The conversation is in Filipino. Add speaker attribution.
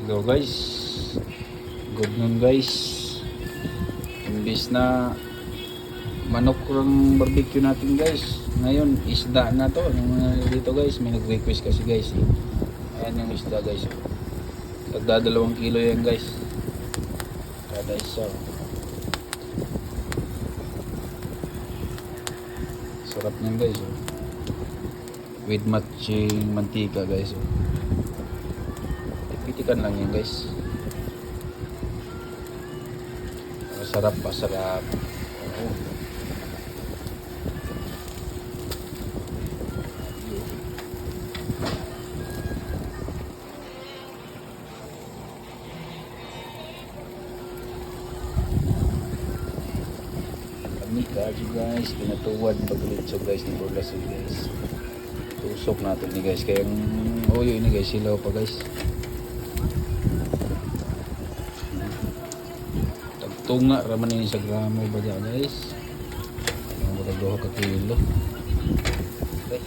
Speaker 1: Hello guys, good noon guys. Imbis na manok ng barbecue natin guys, ngayon isda na to. Dito guys, may nag-request kasi guys. Ayan yung isda guys. Tagda 2 kilo yan guys, kada isa. Sarap niyan guys, with matching mantika guys. Pitikan lang yan guys. Masarap, masarap. Kami kaji guys, pinatuwad paglitsog guys ng burlaso guys. Tusok natin ni guys, kaya yung oyo ini guys, silaw pa guys. Tagtunga raman ini sa gramo ba dyan guys. Ang mga 2 ka kilo. Okay.